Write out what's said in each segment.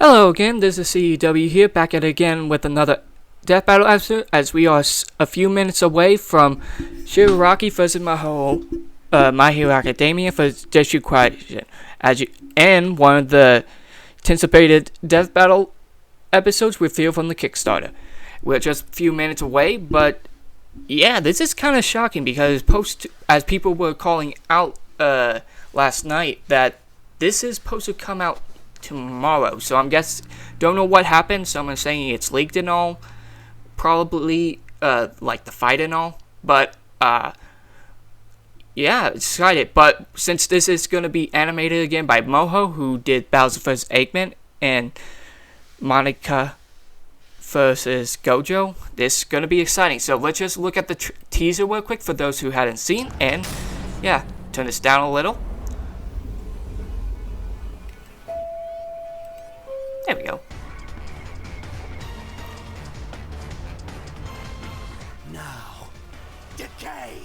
Hello again, this is CEW here, back at it again with another Death Battle episode, as we are a few minutes away from Shigaraki vs. My Hero Academia for District Question, and one of the anticipated Death Battle episodes revealed from the Kickstarter. We're just a few minutes away, but yeah, this is kind of shocking because as people were calling out last night that this is supposed to come out tomorrow, so don't know what happened. Someone's saying it's leaked and all, probably like the fight and all, but yeah, excited. But since this is going to be animated again by Moho, who did Bowser vs. Eggman and Monica vs. Gojo, this is going to be exciting. So let's just look at the teaser real quick for those who hadn't seen, and yeah, turn this down a little. There we go. Now, decay!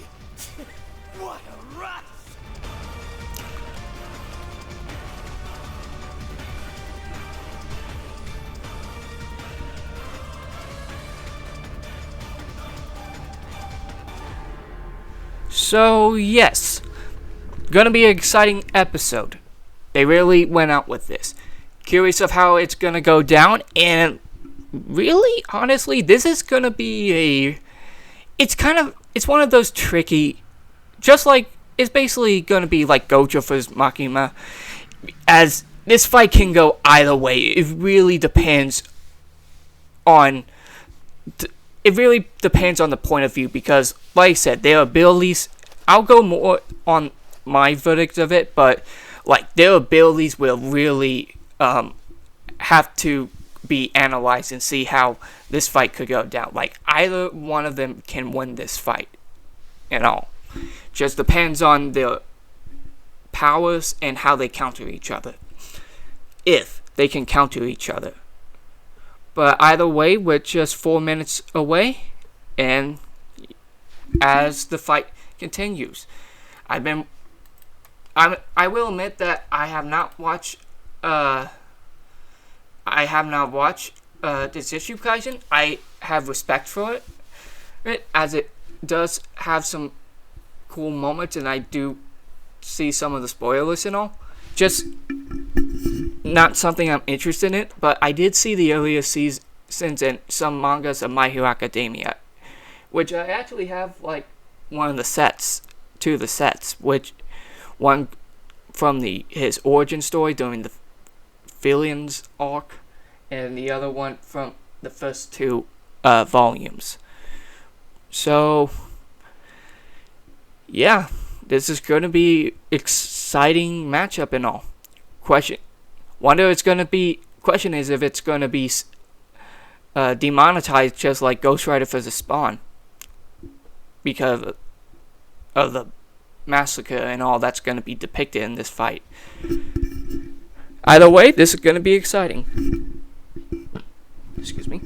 What a rush! So yes, gonna be an exciting episode. They really went out with this. Curious of how it's gonna go down, and really, honestly, this is gonna be it's one of those tricky, just like, it's basically gonna be like Gojo vs. Makima, as this fight can go either way. It really depends on the point of view, because like I said, their abilities, I'll go more on my verdict of it, but like their abilities will really have to be analyzed and see how this fight could go down. Like, either one of them can win this fight and all. Just depends on their powers and how they counter each other, if they can counter each other. But either way, we're just 4 minutes away, and as the fight continues, I will admit that I have not watched this issue, Kaijin. I have respect for it, as it does have some cool moments, and I do see some of the spoilers and all. Just not something I'm interested in, but I did see the earlier seasons and some mangas of My Hero Academia, which I actually have, like, two of the sets, which one from his origin story during the Villains arc, and the other one from the first two volumes. So yeah, this is going to be exciting matchup and all. Question is if it's going to be demonetized, just like Ghost Rider vs. Spawn, because of the massacre and all that's going to be depicted in this fight. Either way, this is going to be exciting. Excuse me.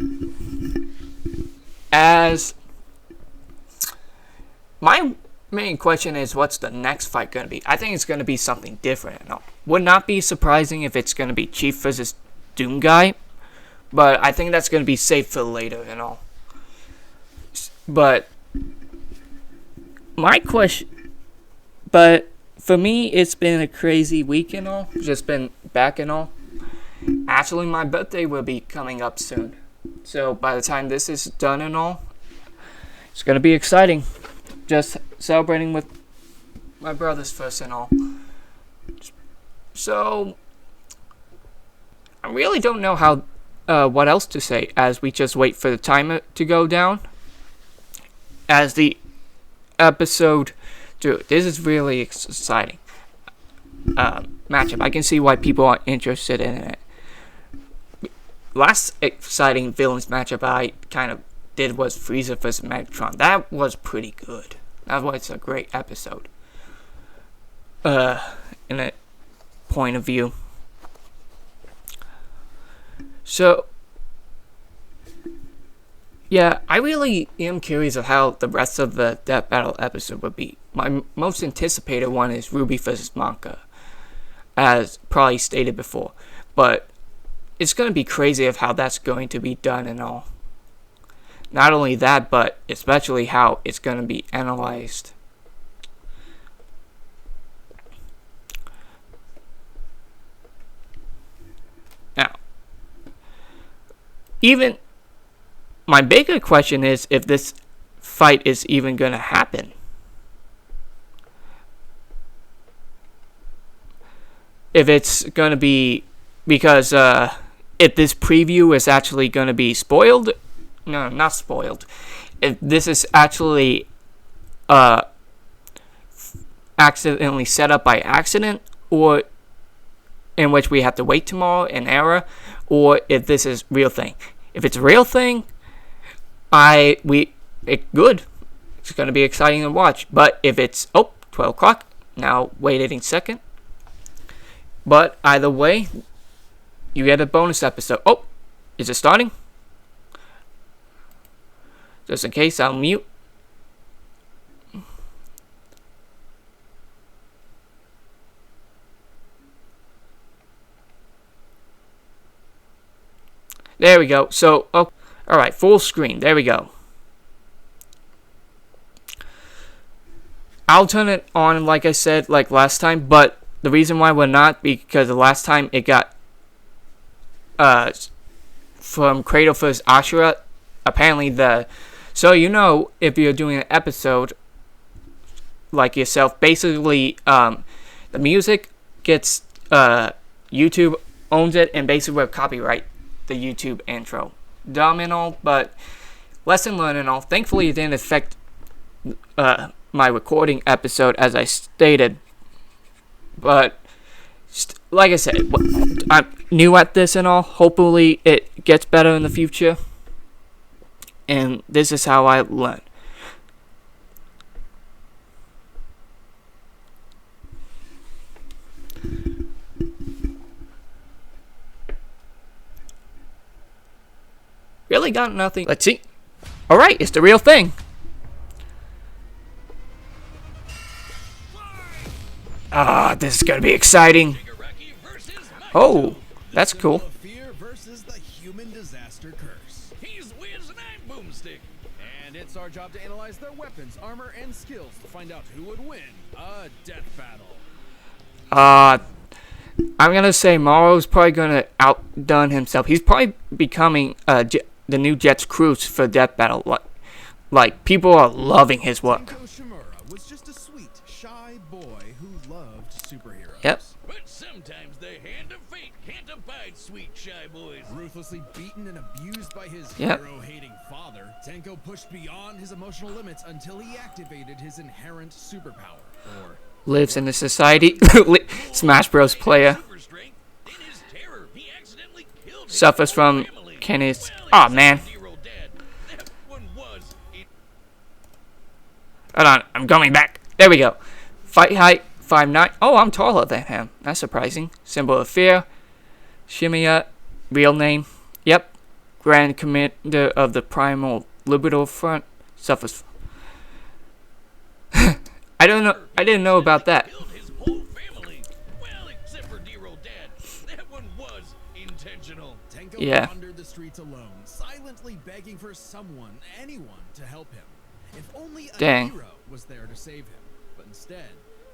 As my main question is, what's the next fight going to be? I think it's going to be something different and all. Would not be surprising if it's going to be Chief vs. Doom Guy, but I think that's going to be safe for later and all. But for me, it's been a crazy week and all. Just been back and all. Actually, my birthday will be coming up soon. So by the time this is done and all, it's going to be exciting. Just celebrating with my brothers first and all. So I really don't know what else to say, as we just wait for the timer to go down. As the episode, dude, this is really exciting matchup. I can see why people are interested in it. Last exciting villains matchup I kind of did was Frieza vs. Megatron. That was pretty good. That was a great episode. In a point of view. So yeah, I really am curious of how the rest of the Death Battle episode would be. My most anticipated one is Ruby vs. Monka, as probably stated before. But it's going to be crazy of how that's going to be done and all. Not only that, but especially how it's going to be analyzed. Now, even my bigger question is if this fight is even going to happen. If it's going to be, because if this preview is actually going to be spoiled, no, not spoiled. If this is actually accidentally set up by accident, or in which we have to wait tomorrow, an error, or if this is real thing. If it's a real thing, good. It's going to be exciting to watch. But if it's 12 o'clock, now waiting a second. But either way, you get a bonus episode. Oh, is it starting? Just in case, I'll mute. There we go. So, alright, full screen. There we go. I'll turn it on, like I said, like last time, but the reason why we're not, because the last time it got from Cradle vs. Ashura, apparently so if you're doing an episode like yourself, basically the music gets YouTube owns it, and basically we copyright the YouTube intro. Dumb and all, but lesson learned and all. Thankfully it didn't affect my recording episode, as I stated. But like I said, I'm new at this and all. Hopefully it gets better in the future. And this is how I learn. Really got nothing. Let's see. Alright, it's the real thing. This is gonna be exciting. Oh, that's cool. Fear versus the human disaster curse. He's Wiz and I'm Boomstick. And it's our job to analyze their weapons, armor, and skills to find out who would win a death battle. I'm gonna say Morrow's probably gonna outdone himself. He's probably becoming the new Jet's Cruz for death battle. Like people are loving his work. Tenko Shimura was just a sweet, shy boy who loved superheroes. Yep. But sometimes the hand of fate can't abide sweet shy boys. Ruthlessly beaten and abused by his Yep. hero-hating father, Tenko pushed beyond his emotional limits until he activated his inherent superpower, or Lives in the society. Smash Bros. Player. Super strength. In his terror, he accidentally killed his Suffers whole from family. Kenny's. Well, Oh man. zero dead. That one was in Hold on, I'm going back. There we go. Fight height 5'9". Oh, I'm taller than him. That's surprising. Symbol of fear. Shimiya. Real name. Yep. Grand Commander of the Primal Liberal Front. Suffers. I didn't know about that. killed his whole family. Well, except for dear old dad. That one was intentional. Tenko Yeah. wandered the streets alone, silently begging for someone, anyone, to help him. If only a Dang. hero was there to save him. But instead,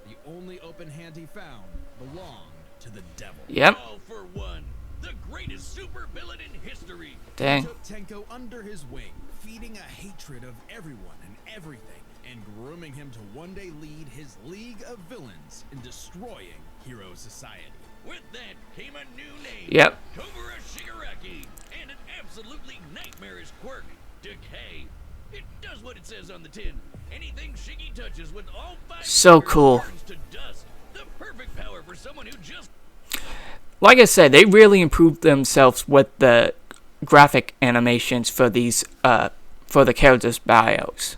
the only open hand he found belonged to the devil. Yep. All for one. The greatest supervillain in history. Dang. Took Tenko under his wing, feeding a hatred of everyone and everything, and grooming him to one day lead his League of Villains in destroying Hero Society. With that came a new name. Yep. Kobura Shigaraki. And an absolutely nightmarish quirk. Decay. It does what it says on the tin. Anything Shiggy touches with all five So fingers cool. turns to dust. The perfect power for someone who just... Like I said, they really improved themselves with the graphic animations for these for the characters' bios.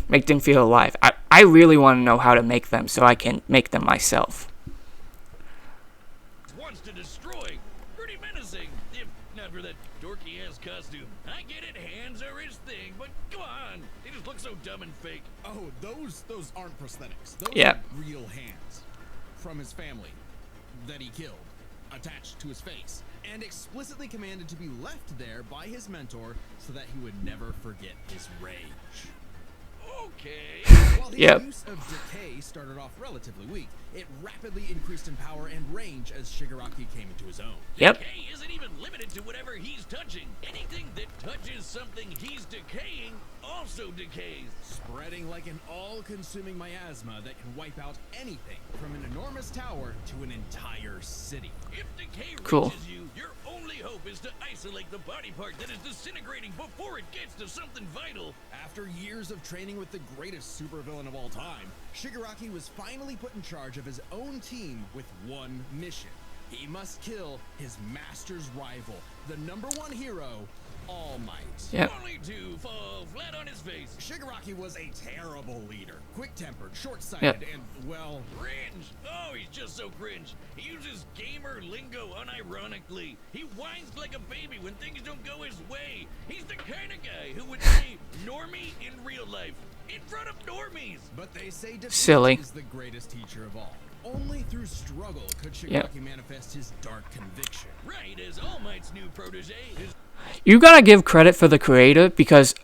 Make them feel alive. I really want to know how to make them so I can make them myself. wants to destroy. Pretty menacing, if not for that dorky-ass costume. I get it, hands are his thing, but come on. They just look so dumb and fake. Oh, those aren't prosthetics. Those Yeah. are real hands from his family that he killed, attached to his face. and explicitly commanded to be left there by his mentor so that he would never forget his rage. Okay. While his Yep. use of decay started off relatively weak, it rapidly increased in power and range as Shigaraki came into his own. Yep. Decay isn't even limited to whatever he's touching. Anything that touches something he's decaying also decays. Spreading like an all-consuming miasma that can wipe out anything from an enormous tower to an entire city. If decay Cool. reaches you, your only hope is to isolate the body part that is disintegrating before it gets to something vital. After years of training with the greatest supervillain of all time, Shigaraki was finally put in charge of his own team with one mission. He must kill his master's rival, the #1 hero, All Might. Yep. Only to fall flat on his face. Shigaraki was a terrible leader, quick-tempered, short-sighted, Yep. and, well, Cringe! Oh, he's just so cringe. He uses gamer lingo unironically. He whines like a baby when things don't go his way. He's the kind of guy who would say normie in real life, in front of normies. but they say defeat Silly. is the greatest teacher of all. Only through struggle could Shigaraki Yep. manifest his dark conviction. Right, as All Might's new protege, his You gotta give credit for the creator because,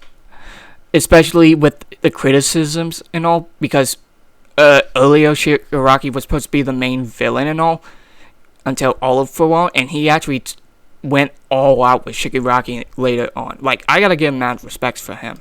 especially with the criticisms and all, because earlier Shigaraki was supposed to be the main villain and all, until All for One, and he actually went all out with Shigaraki later on. Like, I gotta give mad respects for him.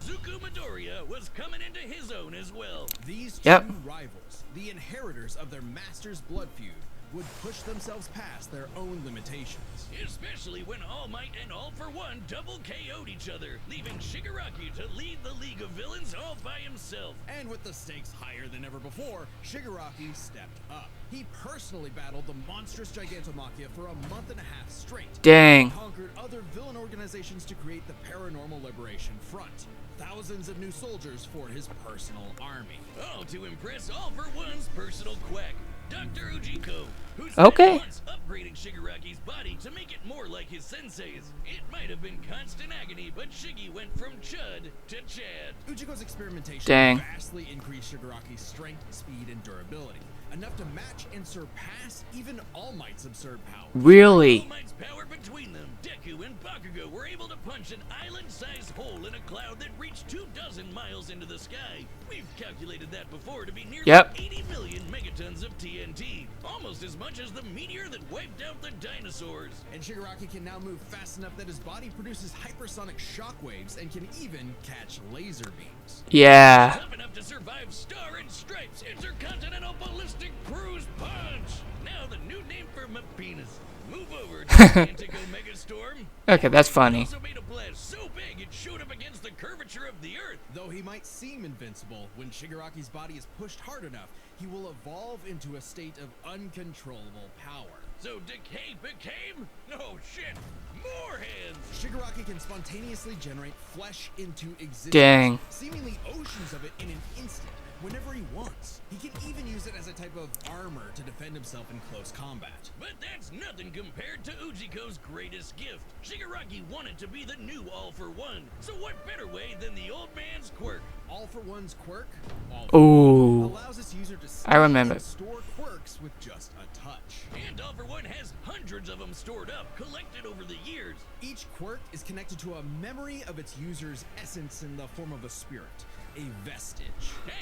Zuko Midoriya was coming into his own as well. These Yep. two rivals, the inheritors of their master's blood feud, would push themselves past their own limitations. Especially when All Might and All for One double KO'd each other, leaving Shigaraki to lead the League of Villains all by himself. And with the stakes higher than ever before, Shigaraki stepped up. He personally battled the monstrous Gigantomachia for a month and a half straight. Dang. Conquered other villain organizations to create the Paranormal Liberation Front. Thousands of new soldiers for his personal army. All to impress All for One's personal quack, Dr. Ujiko, who spent Okay. months upgrading Shigaraki's body to make it more like his sensei's. It might have been constant agony, but Shiggy went from Chud to Chad. Ujiko's experimentation Dang. vastly increased Shigaraki's strength, speed, and durability, enough to match and surpass even All Might's absurd power. All Really? Might's power between them, Deku and Bakugo were able to punch an island-sized hole in a cloud that reached 24 miles into the sky. We've calculated that before to be nearly Yep. 80 million megatons of TNT, almost as much as the meteor that wiped out the dinosaurs. And Shigaraki can now move fast enough that his body produces hypersonic shockwaves and can even catch laser beams. Yeah. Tough enough to survive Star and Stripes Intercontinental Ballistic Cruise Punch. Now the new name for my penis. Move over to Antico Megastorm. Okay, that's funny. Also made a blast so big it showed up against the curvature of the Earth. Though he might seem invincible, when Shigaraki's body is pushed hard enough, he will evolve into a state of uncontrollable power. So Decay became, oh shit, more hands. Shigaraki can spontaneously generate flesh into existence, Dang. seemingly oceans of it in an instant, whenever he wants. He can even use it as a type of armor to defend himself in close combat. But that's nothing compared to Ujiko's greatest gift. Shigaraki wanted to be the new All for One. So what better way than the old man's quirk? All for One's quirk, All for One, Ooh. allows its user to I remember. and store quirks with just a touch. And All for One has hundreds of them stored up, collected over the years. Each quirk is connected to a memory of its user's essence in the form of a spirit, a vestige.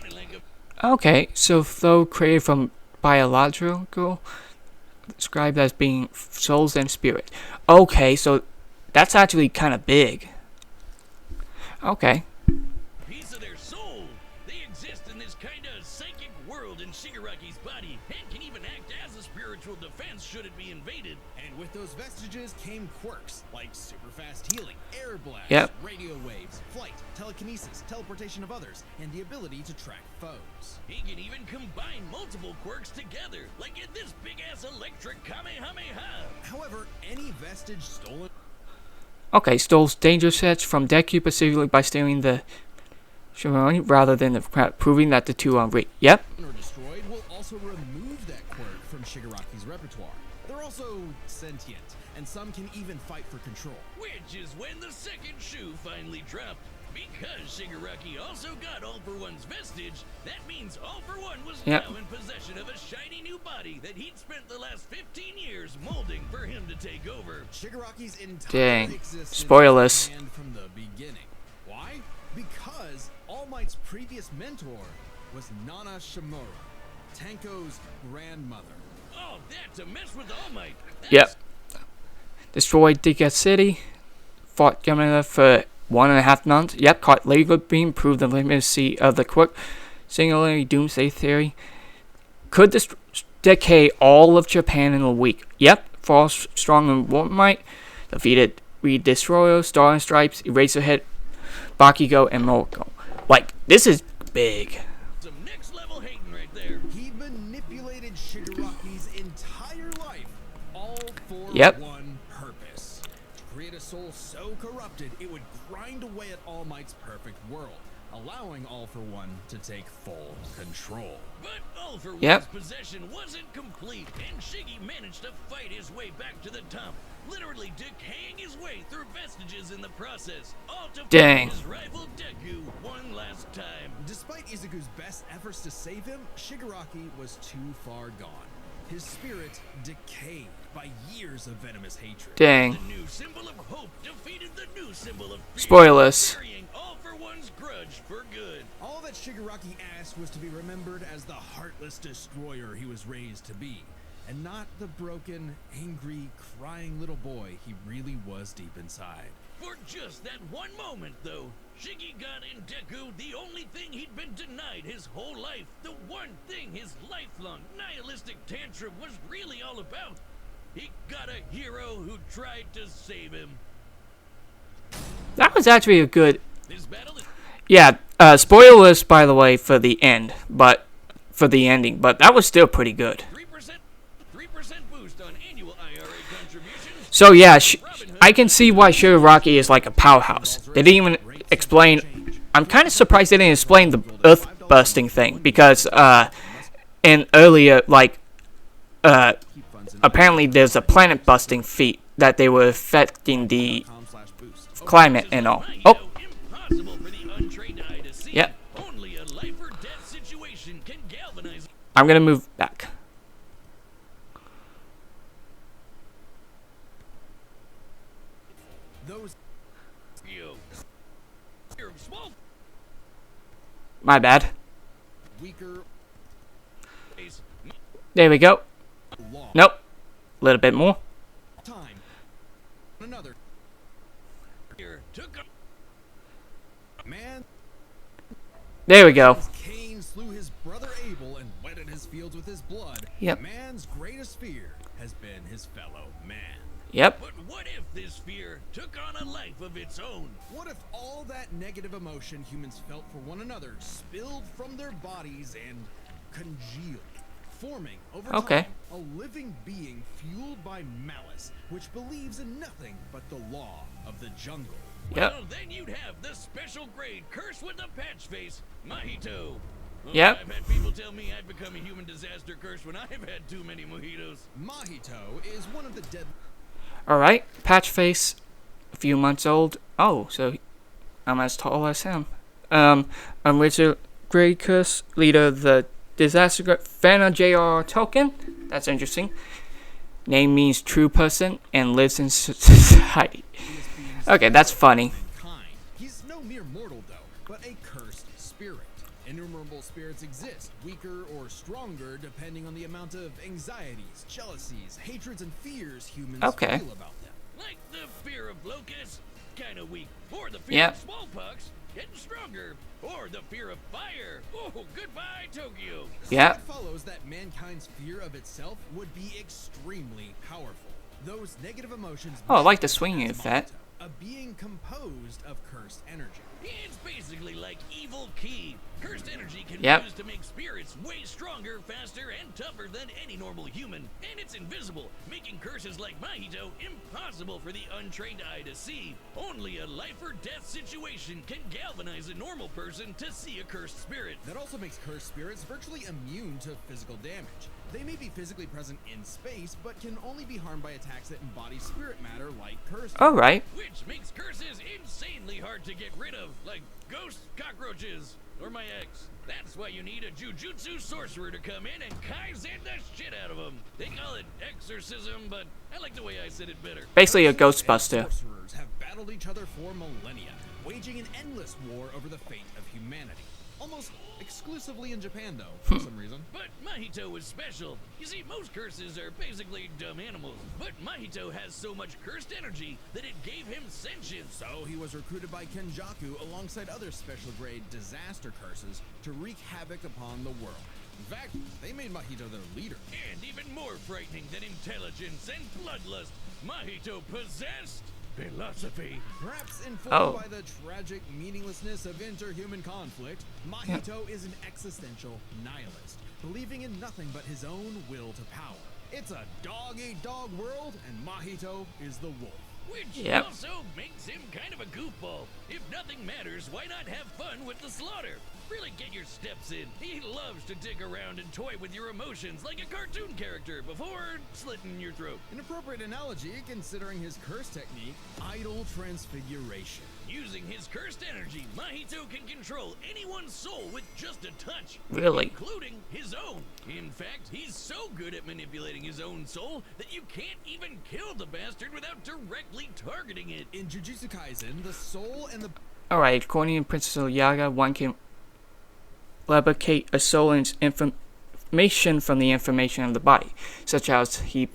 Kinda like a Okay, so though created from biological, described as being souls and spirit. Okay, so that's actually kind of big. Okay. piece of their soul. They exist in this kind of psychic world in Shigaraki's body and can even act as a spiritual defense should it be invaded. And with those vestiges came quirks like super fast healing, air blast, Yep. radio waves, flight, telekinesis, teleportation of others, and the ability to track foes. He can even combine multiple quirks together, like in this big-ass electric Kamehameha. However, any vestige stolen Okay, stole danger sets from Deku specifically by stealing the Shimoni rather than proving that the two are Yep. or destroyed will also remove that quirk from Shigaraki's repertoire. They're also sentient, and some can even fight for control. Which is when the second shoe finally dropped. Because Shigaraki also got All For One's vestige, that means All For One was Yep. now in possession of a shiny new body that he'd spent the last 15 years molding for him to take over. Shigaraki's entire Dang. existence Spoilers. began from the beginning. Why? Because All Might's previous mentor was Nana Shimura, Tanko's grandmother. Oh, that to mess with All Might. Yep. Destroyed Dika City. Fought Yamada for 1.5 months. Yep, caught Lego Beam. Proved the legitimacy of the quick singularity doomsday theory. Could decay all of Japan in a week. Yep. Fall strong and Warp Might. Defeated Reed Destroyer, Star and Stripes, Eraserhead, Bakugo, and Moriko. Like, this is big. Some next level hating right there. He manipulated Shigaraki's entire life, all for Yep. one purpose. To create a soul so corrupted, it would grind away at All Might's perfect world, allowing All For One to take full control. But All For One's Yep. possession wasn't complete, and Shiggy managed to fight his way back to the top, literally decaying his way through vestiges in the process, all to Dang. fight his rival Deku one last time. Despite Izuku's best efforts to save him, Shigaraki was too far gone. His spirit decayed by years of venomous hatred. Dang. The new symbol of hope defeated the new symbol of fear, Spoilers. burying All For One's grudge for good. All that Shigaraki asked was to be remembered as the heartless destroyer he was raised to be, and not the broken, angry, crying little boy he really was deep inside. For just that one moment, though, Shiggy got in Deku the only thing he'd been denied his whole life, the one thing his lifelong nihilistic tantrum was really all about. He got a hero who tried to save him. That was actually a good... This battle is Yeah, spoilers, by the way, for the end. But... For the ending. But that was still pretty good. 3% boost on annual IRA contributions. So yeah, I can see why Shigaraki is like a powerhouse. They didn't even explain... I'm kind of surprised they didn't explain the earth-busting thing. Because, in earlier, like... apparently there's a planet-busting feat that they were affecting the climate and all. Oh, Impossible for the untrained eye to see. Yep. Only a life or death situation can galvanize. I'm gonna move back. Those You. You're small My bad. weaker face. There we go. long Nope. A little bit more. time. Another Here took a man. There we go. Cain slew his brother Abel and wetted his fields with his blood. Yep. Man's greatest fear has been his fellow man. Yep. But what if this fear took on a life of its own? What if all that negative emotion humans felt for one another spilled from their bodies and congealed, forming over Okay. time a living being fueled by malice, which believes in nothing but the law of the jungle? Yep. Well, then you'd have the special grade curse with the patch face, Mahito. Oh, Yep. I've had people tell me I've become a human disaster curse when I've had too many mojitos. Mahito is one of the dead. Alright. Patch face. A few months old. Oh, so I'm as tall as him. I'm Richard Grey Curse, leader of the disaster fan of J.R. Tolkien. That's interesting. Name means true person and lives in society. Okay, that's funny. Kind. He's no mere mortal, though, but a cursed spirit. Innumerable spirits exist, weaker or stronger, depending on the amount of anxieties, jealousies, hatreds, and fears humans Okay. feel about them. Like the fear of locusts, kinda weak. Or the fear Yep. of smallpox, getting stronger. Or the fear of fire. Oh, goodbye, Tokyo. Yeah. It follows that mankind's fear of itself would be extremely powerful. Those negative emotions. Oh, I like the swinging of that. A being composed of cursed energy. It's basically like evil ki. Cursed energy can Yep. be used to make spirits way stronger, faster, and tougher than any normal human. And it's invisible, making curses like Mahito impossible for the untrained eye to see. Only a life or death situation can galvanize a normal person to see a cursed spirit. That also makes cursed spirits virtually immune to physical damage. They may be physically present in space, but can only be harmed by attacks that embody spirit matter like curses. Alright. Which makes curses insanely hard to get rid of, like ghost cockroaches or my ex. That's why you need a jujutsu sorcerer to come in and kaizen the shit out of them. They call it exorcism, but I like the way I said it better. Basically a Ghostbuster. Sorcerers have battled each other for millennia, waging an endless war over the fate of humanity. Almost exclusively in Japan, though, for some reason. But Mahito is special. You see, most curses are basically dumb animals. But Mahito has so much cursed energy that it gave him sentience. So he was recruited by Kenjaku alongside other special grade disaster curses to wreak havoc upon the world. In fact, they made Mahito their leader. And even more frightening than intelligence and bloodlust, Mahito possessed philosophy. Perhaps informed Oh. by the tragic meaninglessness of interhuman conflict, Mahito is an existential nihilist, believing in nothing but his own will to power. It's a dog-eat-dog world, and Mahito is the wolf. Which Yep. also makes him kind of a goofball. If nothing matters, why not have fun with the slaughter? Really get your steps in. He loves to dig around and toy with your emotions like a cartoon character before slitting your throat. An appropriate analogy considering his curse technique, idol transfiguration. Using his cursed energy, Mahito can control anyone's soul with just a touch. Really? Including his own. In fact, he's so good at manipulating his own soul that you can't even kill the bastard without directly targeting it. In Jujutsu Kaisen, the soul and the Alright, according to Princess Yaga, one can replicate a soul and its information from the information of the body, such as he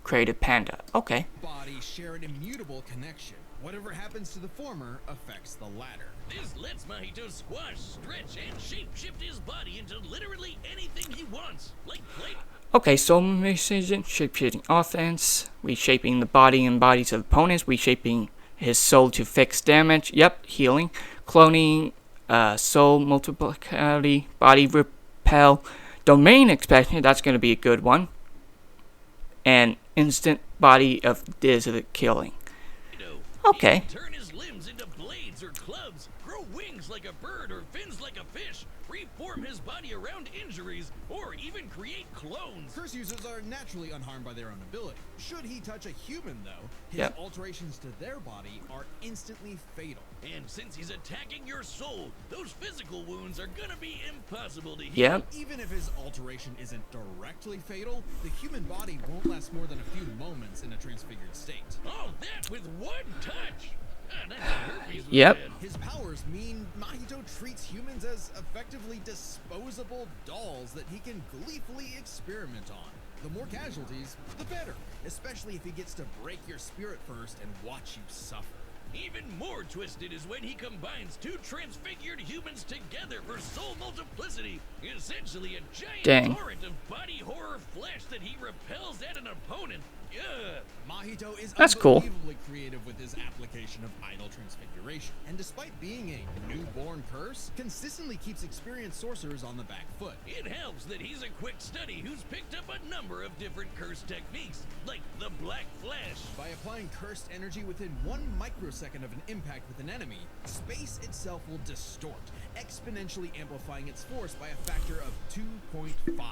created Panda. Okay. body share an immutable connection. Whatever happens to the former affects the latter. This lets Mahito squash, stretch, and shape-shift his body into literally anything he wants. Like plate. Okay, soul precision, shape-shifting offense, reshaping the body and bodies of opponents, reshaping his soul to fix damage, yep, healing, cloning, soul multiplicity, body repel, domain expansion, that's going to be a good one, and instant body of killing. Okay. He can turn his limbs into blades or clubs, grow wings like a bird or fins like a fish, reform his body around injuries, or even create clones. Curse users are naturally unharmed by their own ability. Should he touch a human, though, his Yep. alterations to their body are instantly fatal. And since he's attacking your soul, those physical wounds are gonna be impossible to heal. Yep. Even if his alteration isn't directly fatal, the human body won't last more than a few moments in a transfigured state. All that with one touch. Ah, that's herpes was Yep. bad. His powers mean Mahito treats humans as effectively disposable dolls that he can gleefully experiment on. The more casualties, the better, especially if he gets to break your spirit first and watch you suffer. Even more twisted is when he combines two transfigured humans together for soul multiplicity, essentially a giant Dang. torrent of body horror flesh that he repels at an opponent. Ugh. Mahito is That's cool. unbelievably creative with his application of idol transfiguration, and despite being a newborn curse, consistently keeps experienced sorcerers on the back foot. It helps that he's a quick study who's picked up a number of different curse techniques, like the Black Flash. By applying cursed energy within 1 microsecond of an impact with an enemy, space itself will distort, exponentially amplifying its force by a factor of 2.5.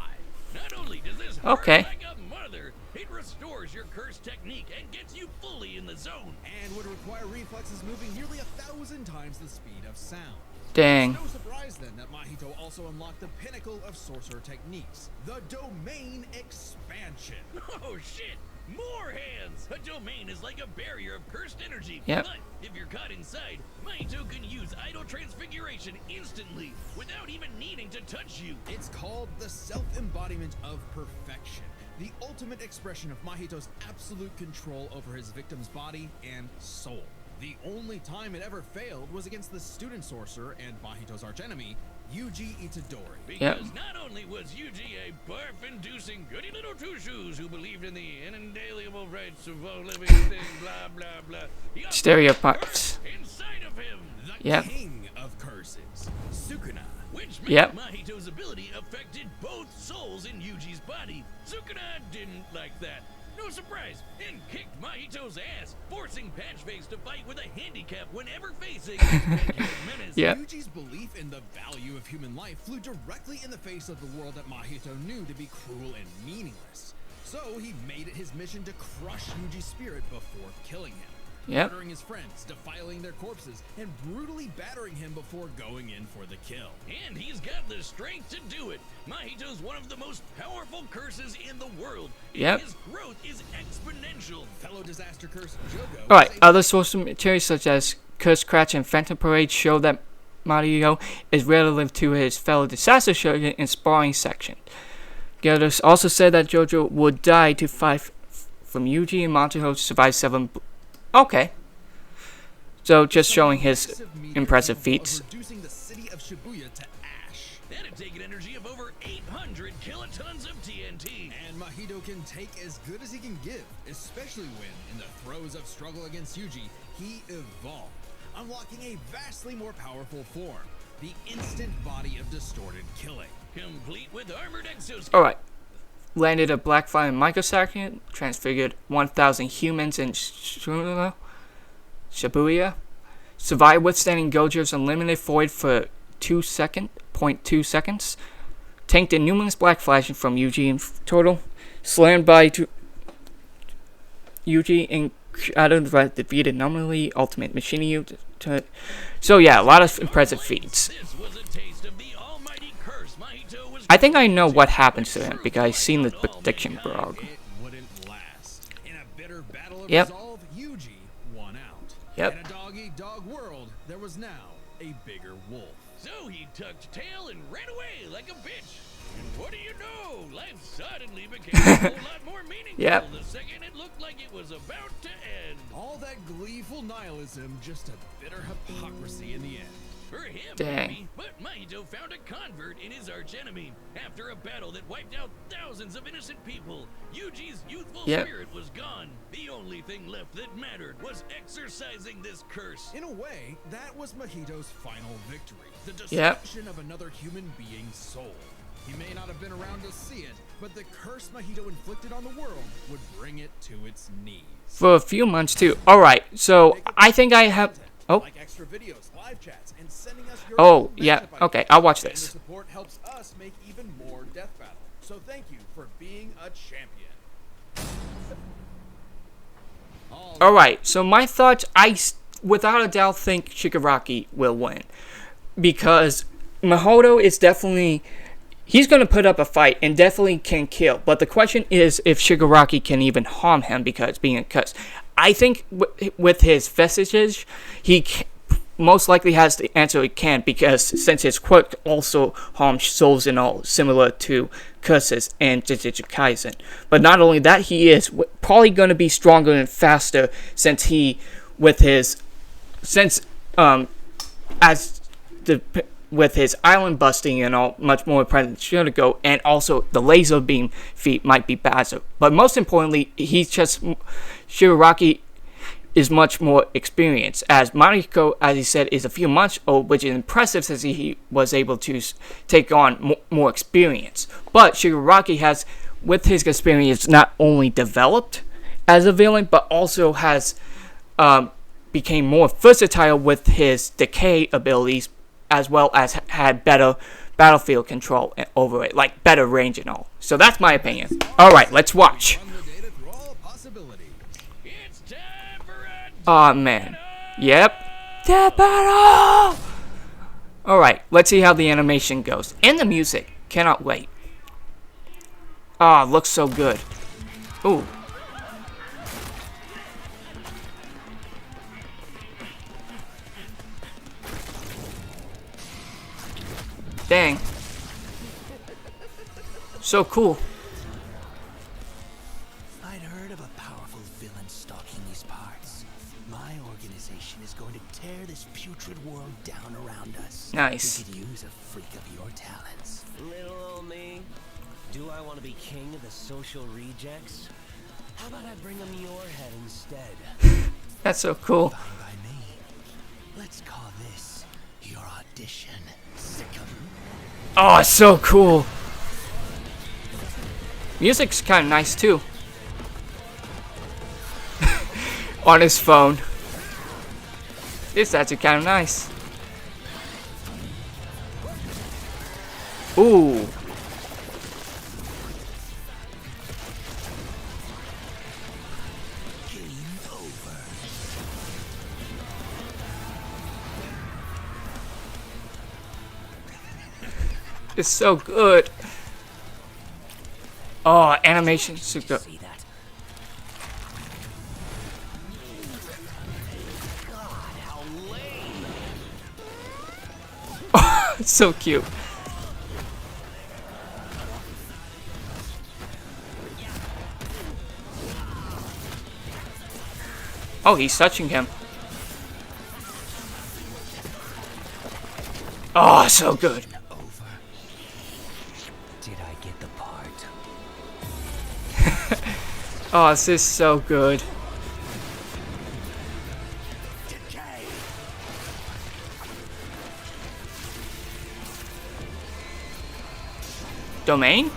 Not only does this hurt Okay. like a mother, it restores your curse technique and gets you fully in the zone. And would require reflexes moving nearly 1,000 times the speed of sound. Dang. No surprise then that Mahito also unlocked the pinnacle of sorcerer techniques, the domain expansion. Oh shit! More hands! A domain is like a barrier of cursed energy. Yep. But if you're caught inside, Mahito can use idol transfiguration instantly without even needing to touch you. It's called the self-embodiment of perfection, the ultimate expression of Mahito's absolute control over his victim's body and soul. The only time it ever failed was against the student sorcerer and Mahito's archenemy, Yuji Itadori. Because not only was Yuji a barf-inducing goody little two-shoes who believed in the inalienable rights of all living things, blah, blah, blah. He also Stereotypes. had inside of him. The Yep. king of curses, Sukuna. Which meant Yep. Mahito's ability affected both souls in Yuji's body. Sukuna didn't like that. no surprise, and kicked Mahito's ass, forcing Patchface to fight with a handicap whenever facing his big menace. Yep. Yuji's belief in the value of human life flew directly in the face of the world that Mahito knew to be cruel and meaningless. So he made it his mission to crush Yuji's spirit before killing him. Yep. Murdering his friends, defiling their corpses, and brutally battering him before going in for the kill. And he's got the strength to do it. Mahito's one of the most powerful curses in the world. And Yep. his growth is exponential. Fellow disaster curse Jogo. Alright, other source materials such as Curse Crash and Phantom Parade show that Mahito is relative to his fellow disaster shogun in sparring section. Gyarados also said that Jojo would die to fight from Yuji and Mahito to survive 7. Okay. So just showing his impressive feats. Reducing the city of Shibuya to ash. That'd take an energy of over 800 kilotons of TNT. And Mahito can take as good as he can give, especially when, in the throes of struggle against Yuji, he evolved, unlocking a vastly more powerful form, the instant body of distorted killing. Complete with armored exoskeleton. Alright. Landed a black fire in microsecond, transfigured 1,000 humans in Shibuya, survived withstanding Gojo's unlimited void for 0.2 seconds, tanked a numerous black flashes from Yuji in total, slammed by Yuji and defeated nominally ultimate machine. So yeah, a lot of impressive feats. This was a taste of the almighty curse Mahito was. I think I know what happens to him because I've seen the prediction blog. It wouldn't last. In a bitter battle of Yep. resolve, Yuji won out. Yep. In a dog-eat-dog world, there was now a bigger wolf. So he tucked tail and ran away like a bitch. And what do you know? Life suddenly became a whole lot more meaningful Yep. the second it looked like it was about to end. All that gleeful nihilism, just a bitter hypocrisy in the end. For him, Dang. maybe, but Mahito found a convert in his archenemy. After a battle that wiped out thousands of innocent people, Yuji's youthful Yep. spirit was gone. The only thing left that mattered was exercising this curse. In a way, that was Mahito's final victory. The Yep. destruction of another human being's soul. He may not have been around to see it, but the curse Mahito inflicted on the world would bring it to its knees. For a few months too. Alright, so I think I have... Oh, Like extra videos, live chats, and sending us your Oh, own yeah, matchup okay, ideas. I'll watch And this. the support helps us make even more Death Battle. So thank you for being a champion. Alright, so my thoughts, without a doubt think Shigaraki will win. Because Mahito is definitely... He's going to put up a fight and definitely can kill. But the question is if Shigaraki can even harm him because being a cuss. I think with his vestiges, he most likely has the answer he can, because since his quirk also harms souls and all, similar to curses and Jujutsu Kaisen. But not only that, he is probably going to be stronger and faster since with his island busting and all, much more present should go, and also the laser beam feat might be faster. But most importantly, Shigaraki is much more experienced, as Mariko, as he said, is a few months old, which is impressive since he was able to take on more experience. But Shigaraki has, with his experience, not only developed as a villain, but also has became more versatile with his decay abilities, as well as had better battlefield control over it, like better range and all. So that's my opinion. Alright, let's watch. Run the data through all possibilities. It's time for a Aw, man. Yep. Death battle! Alright, let's see how the animation goes. And the music. Cannot wait. Ah, looks so good. Ooh. Dang. So cool. I'd heard of a powerful villain stalking these parts. My organization is going to tear this putrid world down around us. Nice. We could use a freak of your talents. Little old me. Do I want to be king of the social rejects? How about I bring them your head instead? That's so cool. Fine by me. Let's call this your audition. Sickum. Oh, it's so cool. Music's kind of nice too. on his phone. This is actually kind of nice. Ooh. It's so good. Oh, animation so good. See that? It's so cute. Oh, he's touching him. Oh, so good. Did I get the part? Oh, this is so good. Domain?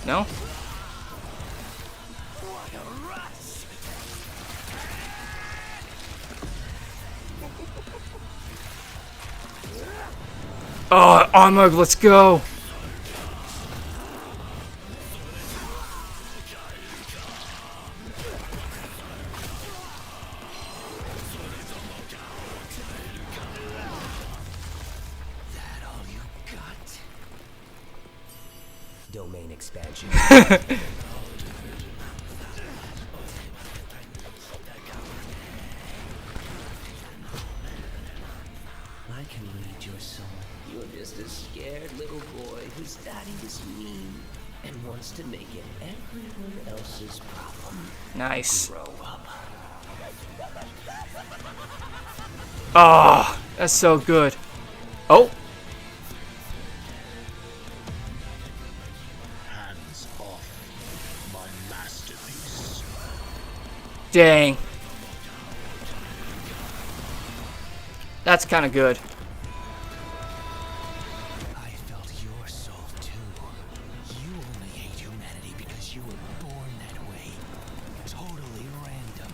No? Oh, armor, let's go. Domain expansion. I can read your soul. You're just a scared little boy whose daddy is mean and wants to make it everyone else's problem. Nice. Grow up. Oh, that's so good. Oh. Hands off my masterpiece. Dang. That's kind of good. I felt your soul too. You only hate humanity because you were born that way. Totally random.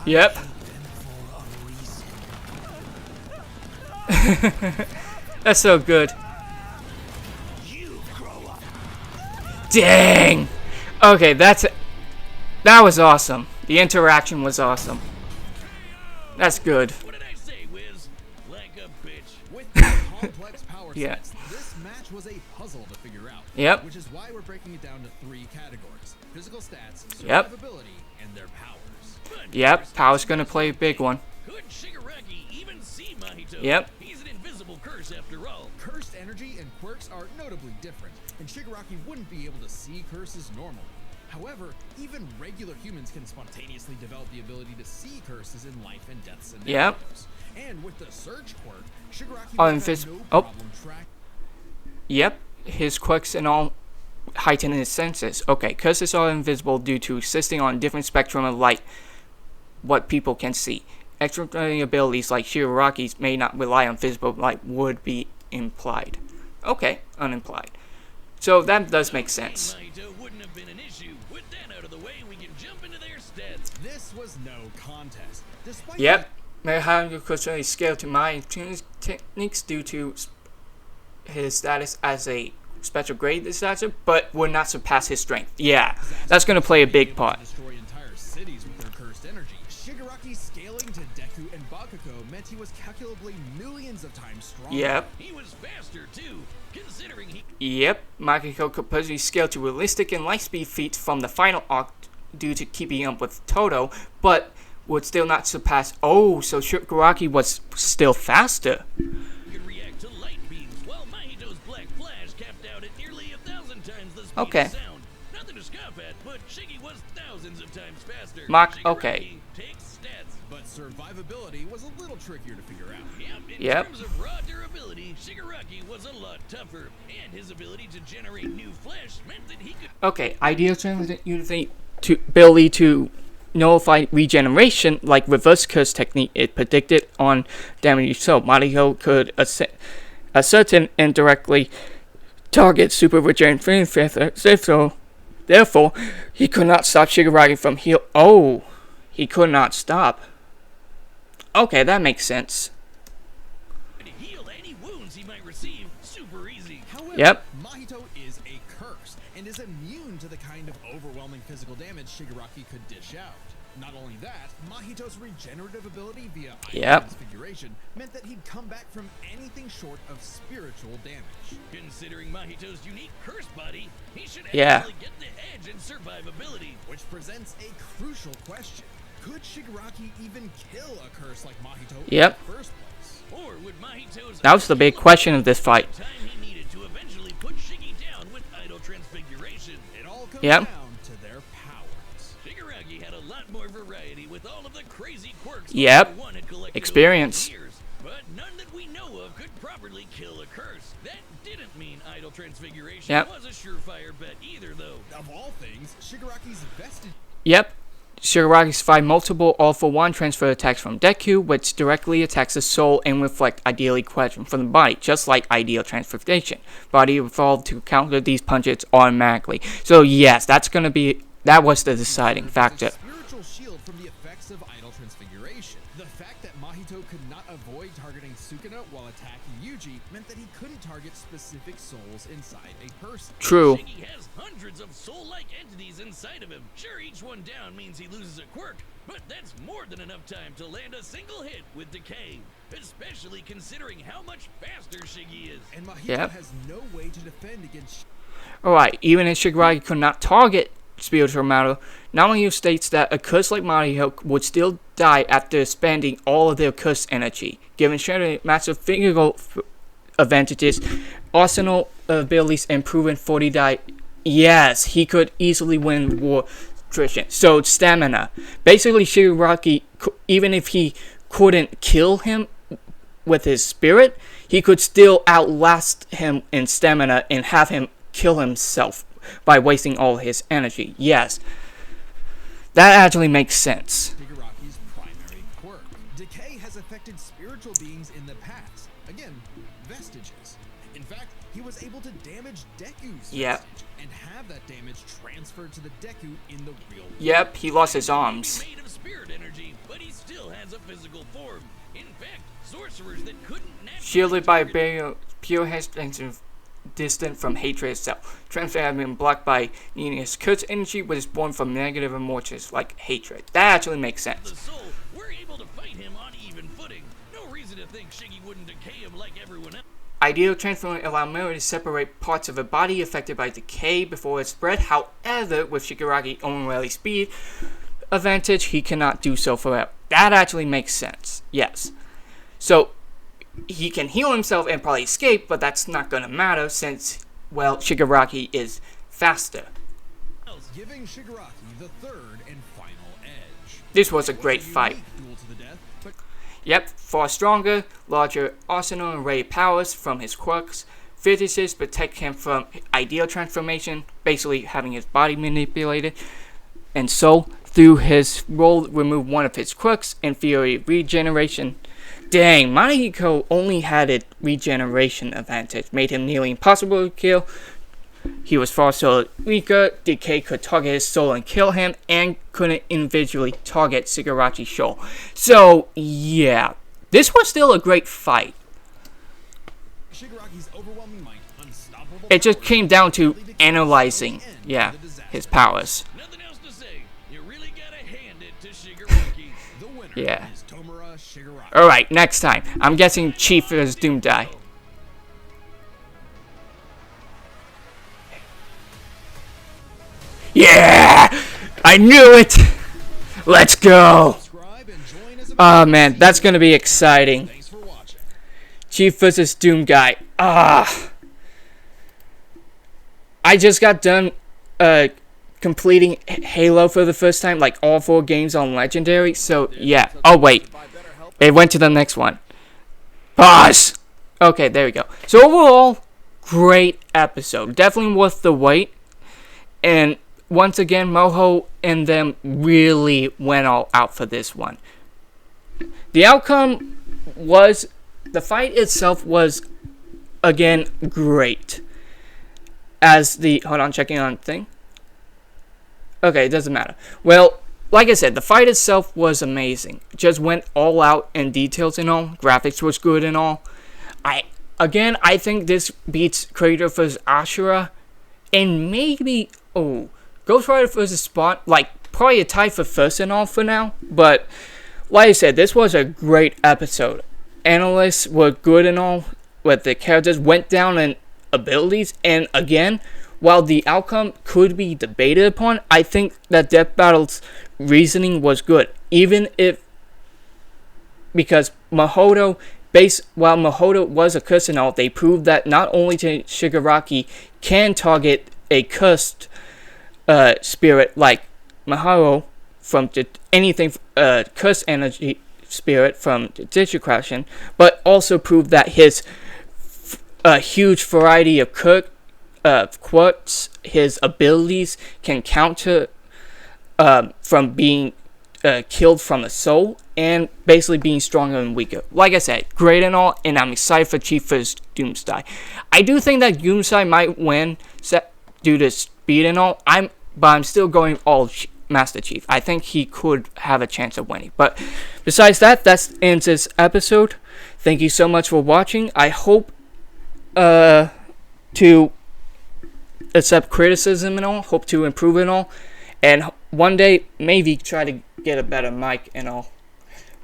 Yep. I hate them for a reason. That's so good. You grow up. Dang. Okay, that was awesome. The interaction was awesome. That's good. What did I say, Wiz? Like a bitch. With the complex power Yeah. sets, this match was a puzzle to figure out. Yep. Which is why we're breaking it down to 3 categories: physical stats, Yep. survivability, and their powers. But Yep, first, Power's gonna play a big one. Could Shigaraki even see Mahito? Yep. He's an invisible curse after all. Cursed energy and quirks are notably different, and Shigaraki wouldn't be able to see curses normally. However, even regular humans can spontaneously develop the ability to see curses in life and death scenarios. Yep. And with the Surge quirk, Shigaraki Oh, would have invis- no oh. problem track. Yep, his quirks and all heighten his senses. Okay, curses are invisible due to existing on a different spectrum of light, what people can see. Extraordinary abilities like Shigaraki's may not rely on visible light would be implied. Okay, unimplied. So that does make sense. Mahito wouldn't have been an issue. With that out of the way, we can jump into their stats. This was no contest. Despite Yep, may have your cursory scale to my techniques due to his status as a special grade disaster, but would not surpass his strength. Yeah, that's gonna play a big part. destroy entire cities with their cursed energy. Shigaraki scaling to Deku and Bakugo meant he was calculably millions of times stronger. Yep. He was faster, too, considering he... Yep, Mahito could possibly scale to realistic and light speed feats from the final arc due to keeping up with Toto, but would still not surpass. Oh, so Shigaraki was still faster. could react to light beams, while Mahito's Black Flash capped out at nearly 1,000 times the speed Okay. of sound. Nothing to scoff at, but Shiggy was thousands of times faster. Mark, Shigaraki okay. takes stats. But survivability was a little trickier to figure out. Yep, in Yep. terms of raw durability, Shigaraki was a lot tougher, and his ability to generate new flesh meant that he could... Okay, ideal using to ability to nullify regeneration, like reverse curse technique, it predicted on damage. So Mahito could ascertain and directly target super regeneration. So therefore, he could not stop Shigaraki from heal. Oh, He could not stop. Okay, that makes sense. To heal any wounds he might receive super easy. However, Yep. Mahito is a curse and is immune to the kind of overwhelming physical damage Shigaraki could dish out. Not only that, Mahito's regenerative ability via idol Yep. transfiguration meant that he'd come back from anything short of spiritual damage. Considering Mahito's unique curse body, he should Yeah. actually get the edge in survivability. Which presents a crucial question. Could Shigaraki even kill a curse like Mahito Yep. in the first place? Or would Mahito's That was the big question of this fight. time he needed to eventually put Shiggy down with idol transfiguration? It all comes Yep. down to their powers. Shigaraki had a lot more variety with all of the crazy quirks Yep. Mahito One had collected Experience. over the years, but none that we know of could properly kill a curse. That didn't mean idol transfiguration Yep. was a surefire bet either, though. Of all things, Shigaraki's vestige Yep. Shigaraki's fired multiple all-for-one transfer attacks from Deku, which directly attacks the soul and reflect ideally question from the body, just like ideal transfiguration. Body evolved to counter these punches automatically. So yes, that was the deciding factor. a spiritual shield from the effects of idol transfiguration. The fact that Mahito could not avoid targeting Sukuna while attacking Yuji meant that he couldn't target specific souls inside a person. True. Shiggy has hundreds of soul-like entities inside of him. Sure, each one down means he loses a quirk, but that's more than enough time to land a single hit with Decay, especially considering how much faster Shiggy is. And Mahito Yep. has no way to defend against Alright, even if Shigaraki could not target spiritual matter, Namayu states that a curse like Mahito would still die after spending all of their curse energy, giving Shiggy massive physical advantages, arsenal abilities, and proven 40 die. Yes, he could easily win war attrition. So stamina. Basically, Shigaraki, even if he couldn't kill him with his spirit, he could still outlast him in stamina and have him kill himself by wasting all his energy. Yes, that actually makes sense. Shigaraki's primary quirk. Decay has affected spiritual beings in the past. Again, vestiges. In fact, he was able to damage Deku's Yep. vestige and have that damage transferred to the Deku in the real world. Yep, he lost his arms. Made of spirit energy, but he still has a physical form. In fact, sorcerers that couldn't naturally Shielded by a target- barrier, pure hesitation, distant from hatred itself. Transfer having been blocked by needing his curse energy, which is born from negative emotions like hatred. That actually makes sense. the soul, we're able to fight him on even footing. No reason to think Shiggy wouldn't decay him like everyone else. Ideal transfer allow memory to separate parts of a body affected by decay before it spread. However, with Shigaraki own rally speed advantage, he cannot do so forever. That actually makes sense. Yes. So he can heal himself and probably escape, but that's not gonna matter since, well, Shigaraki is faster. Giving Shigaraki the third and final edge. This was a It great a fight. unique duel to the death, but Yep, far stronger, larger arsenal and array powers from his quirks. Fetishes protect him from ideal transformation, basically having his body manipulated. And so, through his role, remove one of his quirks, inferior regeneration. Dang, Mahito only had a regeneration advantage, made him nearly impossible to kill. He was far so weaker, Decay could target his soul and kill him, and couldn't individually target Shigaraki's soul. So, yeah, this was still a great fight. Shigaraki's overwhelming might, unstoppable It just powers, came down to really dictated analyzing, the end yeah, of the disaster. his powers. Nothing else to say. You really gotta hand it to Shigaraki. The winner Yeah. is Tomura Shigaraki. Alright, next time. I'm guessing Chief is Doomdai. Yeah! I knew it! Let's go! Subscribe and join as a Oh man, that's gonna be exciting. Thanks for watching. Chief versus Doom Guy. I just got done completing Halo for the first time, like all 4 games on Legendary, so yeah. Oh wait, it went to the next one. Pause! Okay, there we go. So overall, great episode. Definitely worth the wait. And once again, Moho and them really went all out for this one. The outcome was, the fight itself was, again, great. As the, hold on, checking on thing. Okay, it doesn't matter. Well, like I said, the fight itself was amazing. Just went all out in details and all. Graphics was good and all. I think this beats Kratos vs. Ashura, and maybe Ghost Rider vs. Spawn, like probably a tie for first and all for now. But like I said, this was a great episode. Analysts were good and all, with the characters went down in abilities, and again, while the outcome could be debated upon, I think that Death Battle's reasoning was good, because Mahito, while Mahito was a curse and all, they proved that not only Shigaraki can target a cursed spirit like Mahito from anything cursed energy spirit from Digicrashing, but also proved that his huge variety of quirks, his abilities can counter from being killed from the soul, and basically being stronger and weaker. Like I said, great and all, and I'm excited for Chief vs. Doomsday. I do think that Doomsday might win due to speed and all, but I'm still going all Master Chief. I think he could have a chance of winning. But besides that ends this episode. Thank you so much for watching. I hope to accept criticism and all, hope to improve and all, and one day maybe try to get a better mic and all.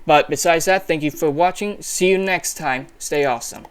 But besides that, thank you for watching. See you next time. Stay awesome.